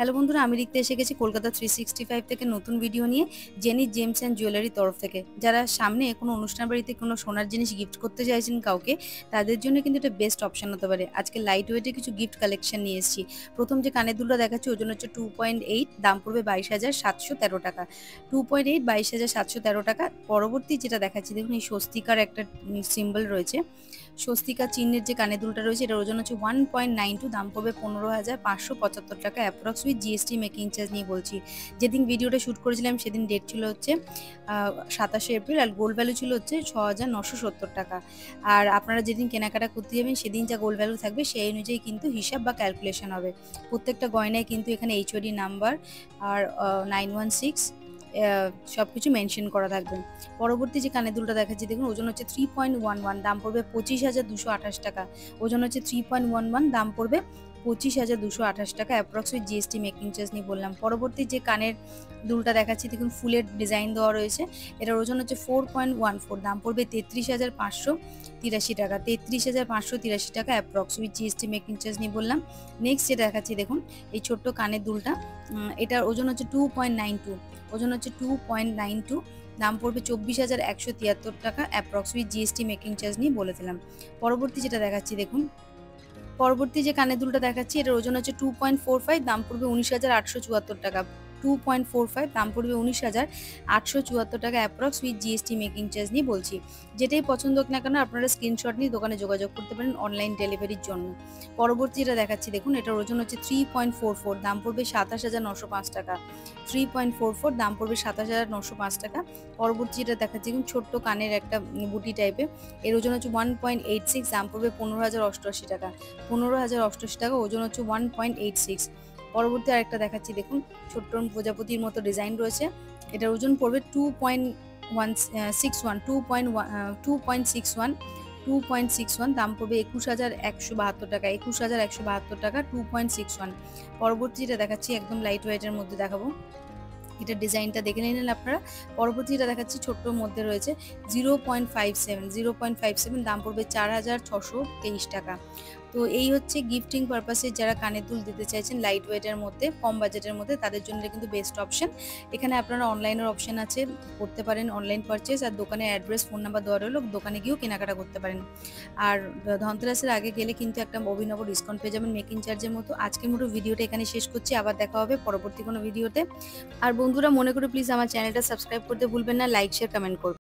Hello বন্ধুরা, আমি লিখতে এসে গেছি কলকাতা 365 থেকে নতুন ভিডিও নিয়ে জেনি জেমস অ্যান্ড জুয়েলারির তরফ থেকে। যারা সামনে কোনো অনুষ্ঠান বাড়িতে কোনো সোনার জিনিস গিফট করতে চাইছেন কাউকে, তাদের জন্য কিন্তু এটা বেস্ট অপশন হতে পারে। আজকে লাইট ওয়েটে কিছু গিফট কালেকশন নিয়ে এসেছি। প্রথম যে কানের দুলটা দেখাচ্ছি ওজন হচ্ছে 2.8, দাম পড়বে 22,713 টাকা। 2.8 22,713 টাকা। পরবর্তী যেটা দেখাচ্ছি দেখুন, এই স্বস্তিকার একটা সিম্বল রয়েছে। স্বস্তিকা চিহ্নের যে কানের দুলটা রয়েছে এটার ওজন হচ্ছে 1.92, দাম পড়বে 15,575 টাকা approx with GST making charge নিয়ে বলছি। যেদিন ভিডিওটা শ্যুট করেছিলাম সেদিন ডেট ছিল হচ্ছে 27শে এপ্রিল, আর গোল্ড ভ্যালু ছিল হচ্ছে 6,970 টাকা। আর আপনারা যেদিন কেনাকাটা করতে যাবেন সেদিন যা গোল্ড ভ্যালু থাকবে সেই অনুযায়ী কিন্তু হিসাব বা ক্যালকুলেশন হবে। প্রত্যেকটা গয়নায় কিন্তু এখানে এইচওডি নাম্বার আর 916 সব কিছু মেনশন করা থাকবে। পরবর্তী যে কানের দুলটা দেখাচ্ছি দেখুন, ওজন হচ্ছে 3.11, দাম পড়বে 25,228 টাকা। ওজন হচ্ছে 3.11, দাম পড়বে 25,228 টাকা approx with GST making charge নিয়ে বললাম। পরবর্তী যে কানের দুলটা দেখাচ্ছি দেখুন, ফুলের ডিজাইন দেওয়া রয়েছে। এটার ওজন হচ্ছে 4.14, দাম পড়বে 33,583 টাকা। 33,583 টাকা approx with GST making charge নিয়ে বললাম। নেক্সট যেটা দেখাচ্ছি দেখুন, এই ছোট্ট কানের দুলটা, এটার ওজন হচ্ছে 2.92, ওজন হচ্ছে 2.92, দাম পড়বে 24,173 টাকা approx with GST making charge নিয়ে বলে দিলাম। পরবর্তী যেটা দেখাচ্ছি দেখুন, পরবর্তী যে কানের দুলটা দেখাচ্ছি এটার ওজন হচ্ছে 2.45, দাম পড়বে 19,874 টাকা। 2.45, দাম পড়বে 19,874 টাকা approx with GST making charge নিয়ে বলছি। যেটাই পছন্দ হোক না কেন আপনারা স্ক্রিনশট নিয়ে দোকানে যোগাযোগ করতে পারেন অনলাইন ডেলিভারির জন্য। পরবর্তী যেটা দেখাচ্ছি দেখুন, এটার ওজন হচ্ছে 3.44, দাম পড়বে 27,905 টাকা। 3.44, দাম পড়বে 27,905 টাকা। পরবর্তী যেটা দেখাচ্ছি দেখুন, ছোট্ট কানের একটা বুটি টাইপের, এর ওজন হচ্ছে 1.86, দাম পড়বে 15,088 টাকা। 15,088 টাকা, ওজন হচ্ছে 1.86। পরবর্তী আরেকটা দেখাচ্ছি দেখুন, ছোট্ট প্রজাপতির মতো ডিজাইন রয়েছে। এটার ওজন পড়বে 2.61, দাম পড়বে 21,172 টাকা। 21,172 টাকা, 2.61। পরবর্তী যেটা দেখাচ্ছি একদম লাইট ওয়েটের মধ্যে দেখাবো, এটা ডিজাইনটা দেখে নিলেন আপনারা। পরবর্তীটা দেখাচ্ছি ছোট্টর মধ্যে রয়েছে 0.57, দাম পড়বে 4,623 টাকা। তো এই হচ্ছে গিফটিং পারপাসে যারা কানের দুল দিতে চাইছেন লাইট ওয়েটের মধ্যে, কম বাজেটের মধ্যে, তাদের জন্য কিন্তু বেস্ট অপশন। এখানে আপনারা অনলাইনের অপশন আছে, করতে পারেন অনলাইন পারচেস, আর দোকানের অ্যাড্রেস ফোন নাম্বার দেওয়া রইল, দোকানে গিয়েও কেনাকাটা করতে পারেন। আর ধনতেরাসের আগে গেলে কিন্তু একটা অভিনব ডিসকাউন্ট পেয়ে যাবেন মেকিং চার্জের মতো। আজকের মতো ভিডিওটা এখানে শেষ করছি, আবার দেখা হবে পরবর্তী কোনো ভিডিওতে। আর বন্ধুরা মনে করে প্লিজ আমার চ্যানেলটা সাবস্ক্রাইব করতে ভুলবেন না, লাইক শেয়ার কমেন্ট করবেন।